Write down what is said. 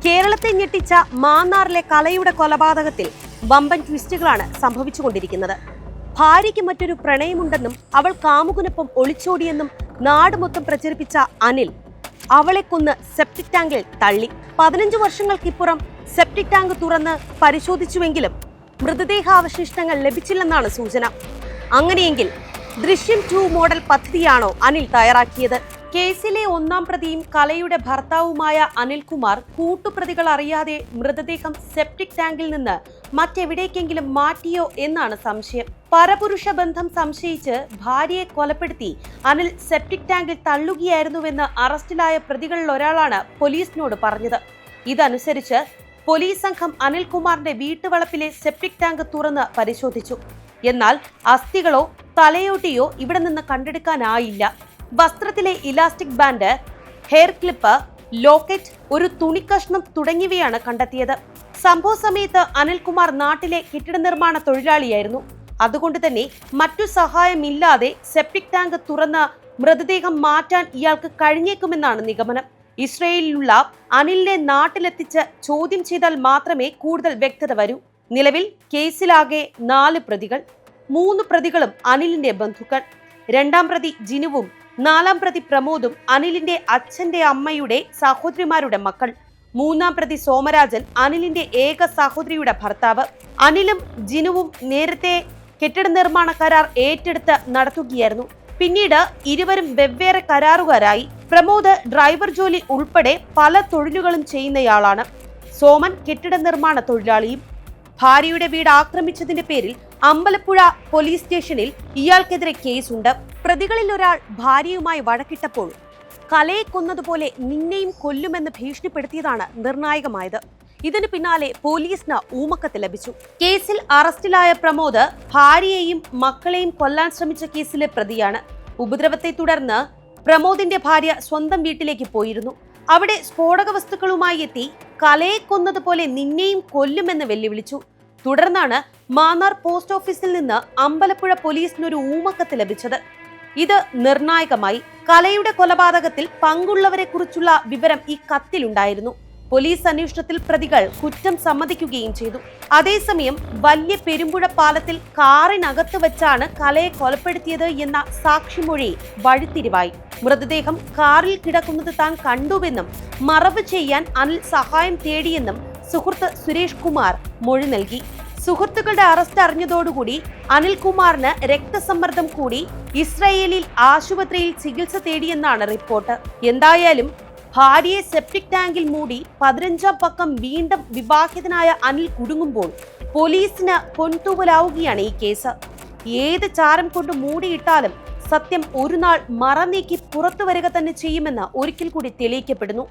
കേരളത്തെ ഞെട്ടിച്ച മാന്നാറിലെ കലയുടെ കൊലപാതകത്തിൽ വമ്പൻ ട്വിസ്റ്റുകളാണ് സംഭവിച്ചുകൊണ്ടിരിക്കുന്നത്. ഭാര്യയ്ക്ക് മറ്റൊരു പ്രണയമുണ്ടെന്നും അവൾ കാമുകനൊപ്പം ഒളിച്ചോടിയെന്നും നാട് മൊത്തം പ്രചരിപ്പിച്ച അനിൽ അവളെ കൊന്ന് സെപ്റ്റിക് ടാങ്കിൽ തള്ളി. 15 വർഷങ്ങൾക്കിപ്പുറം സെപ്റ്റിക് ടാങ്ക് തുറന്ന് പരിശോധിച്ചുവെങ്കിലും മൃതദേഹാവശിഷ്ടങ്ങൾ ലഭിച്ചില്ലെന്നാണ് സൂചന. അങ്ങനെയെങ്കിൽ ദൃശ്യം 2 മോഡൽ പദ്ധതിയാണോ അനിൽ തയ്യാറാക്കിയത്? കേസിലെ 1-ാം പ്രതിയും കലയുടെ ഭർത്താവുമായ അനിൽകുമാർ കൂട്ടുപ്രതികൾ അറിയാതെ മൃതദേഹം സെപ്റ്റിക് ടാങ്കിൽ നിന്ന് മറ്റെവിടേക്കെങ്കിലും മാറ്റിയോ എന്നാണ് സംശയം. പരപുരുഷ ബന്ധം സംശയിച്ച് ഭാര്യയെ കൊലപ്പെടുത്തി അനിൽ സെപ്റ്റിക് ടാങ്കിൽ തള്ളുകയായിരുന്നുവെന്ന് അറസ്റ്റിലായ പ്രതികളിൽ ഒരാളാണ് പോലീസിനോട് പറഞ്ഞത്. ഇതനുസരിച്ച് പോലീസ് സംഘം അനിൽകുമാറിന്റെ വീട്ടുവളപ്പിലെ സെപ്റ്റിക് ടാങ്ക് തുറന്ന് പരിശോധിച്ചു. എന്നാൽ അസ്ഥികളോ തലയോട്ടിയോ ഇവിടെ നിന്ന് കണ്ടെടുക്കാനായില്ല. വസ്ത്രത്തിലെ elastic band, hair clip, locket, ഒരു തുണിക്കഷ്ണം തുടങ്ങിയവയാണ് കണ്ടെത്തിയത്. സംഭവ സമയത്ത് അനിൽകുമാർ നാട്ടിലെ കെട്ടിട നിർമ്മാണ തൊഴിലാളിയായിരുന്നു. അതുകൊണ്ട് തന്നെ മറ്റു സഹായമില്ലാതെ സെപ്റ്റിക് ടാങ്ക് തുറന്ന് മൃതദേഹം മാറ്റാൻ ഇയാൾക്ക് കഴിഞ്ഞേക്കുമെന്നാണ് നിഗമനം. ഇസ്രയേലിലുള്ള അനിലിനെ നാട്ടിലെത്തിച്ച് ചോദ്യം ചെയ്താൽ മാത്രമേ കൂടുതൽ വ്യക്തത വരൂ. നിലവിൽ കേസിലാകെ 4 പ്രതികൾ. 3 പ്രതികളും അനിലിന്റെ ബന്ധുക്കൾ. 2-ാം പ്രതി ജിനുവും 4-ാം പ്രതി പ്രമോദും അനിലിന്റെ അച്ഛന്റെ അമ്മയുടെ സഹോദരിമാരുടെ മക്കൾ. 3-ാം പ്രതി സോമരാജൻ അനിലിന്റെ ഏക സഹോദരിയുടെ ഭർത്താവ്. അനിലും ജിനുവും നേരത്തെ കെട്ടിട നിർമ്മാണ കരാർ ഏറ്റെടുത്ത് നടത്തുകയായിരുന്നു. പിന്നീട് ഇരുവരും വെവ്വേറെ കരാറുകാരായി. പ്രമോദ് ഡ്രൈവർ ജോലി ഉൾപ്പെടെ പല തൊഴിലുകളും ചെയ്യുന്നയാളാണ്. സോമൻ കെട്ടിട നിർമ്മാണ തൊഴിലാളിയും. ഭാര്യയുടെ വീട് ആക്രമിച്ചതിന്റെ പേരിൽ അമ്പലപ്പുഴ പോലീസ് സ്റ്റേഷനിൽ ഇയാൾക്കെതിരെ കേസുണ്ട്. പ്രതികളിൽ ഒരാൾ ഭാര്യയുമായി വഴക്കിട്ടപ്പോൾ കലയെ കൊന്നതുപോലെ നിന്നെയും കൊല്ലുമെന്ന് ഭീഷണിപ്പെടുത്തിയതാണ് നിർണായകമായത്. ഇതിനു പിന്നാലെ പോലീസിന് ഊമക്കത്ത് ലഭിച്ചു. കേസിൽ അറസ്റ്റിലായ പ്രമോദ് ഭാര്യയെയും മക്കളെയും കൊല്ലാൻ ശ്രമിച്ച കേസിലെ പ്രതിയാണ്. ഉപദ്രവത്തെ തുടർന്ന് പ്രമോദിന്റെ ഭാര്യ സ്വന്തം വീട്ടിലേക്ക് പോയിരുന്നു. അവിടെ സ്ഫോടക വസ്തുക്കളുമായി എത്തി കലയെ കൊന്നതുപോലെ നിന്നെയും കൊല്ലുമെന്ന് വെല്ലുവിളിച്ചു. തുടർന്നാണ് മാന്നാർ പോസ്റ്റ് ഓഫീസിൽ നിന്ന് അമ്പലപ്പുഴ പോലീസിനൊരു ഊമക്കത്ത് ലഭിച്ചത്. ഇത് നിർണായകമായി. കലയുടെ കൊലപാതകത്തിൽ പങ്കുള്ളവരെ കുറിച്ചുള്ള വിവരം ഈ കത്തിലുണ്ടായിരുന്നു. പോലീസ് അന്വേഷണത്തിൽ പ്രതികൾ കുറ്റം സമ്മതിക്കുകയും ചെയ്തു. അതേസമയം വലിയ പെരുമ്പുഴ പാലത്തിൽ കാറിനകത്ത് വെച്ചാണ് കലയെ കൊലപ്പെടുത്തിയത് എന്ന സാക്ഷിമൊഴി വഴിത്തിരിവായി. മൃതദേഹം കാറിൽ കിടക്കുന്നത് താൻ കണ്ടുവെന്നും മറവ് ചെയ്യാൻ അനിൽ സഹായം തേടിയെന്നും സുഹൃത്ത് സുരേഷ് കുമാർ മൊഴി നൽകി. സുഹൃത്തുക്കളുടെ അറസ്റ്റ് അറിഞ്ഞതോടുകൂടി അനിൽകുമാറിന് രക്തസമ്മർദ്ദം കൂടി ഇസ്രയേലിൽ ആശുപത്രിയിൽ ചികിത്സ തേടിയെന്നാണ് റിപ്പോർട്ട്. എന്തായാലും ഭാര്യയെ സെപ്റ്റിക് ടാങ്കിൽ മൂടി 15-ാം പക്കം വീണ്ടും വിവാഹിതനായ അനിൽ കുടുങ്ങുമ്പോൾ പോലീസിന് പൊൻതൂവലാവുകയാണ് ഈ കേസ്. ഏത് ചാരം കൊണ്ട് മൂടിയിട്ടാലും സത്യം ഒരു നാൾ മറനീക്കി പുറത്തു വരിക തന്നെ ചെയ്യുമെന്ന് ഒരിക്കൽ കൂടി തെളിയിക്കപ്പെടുന്നു.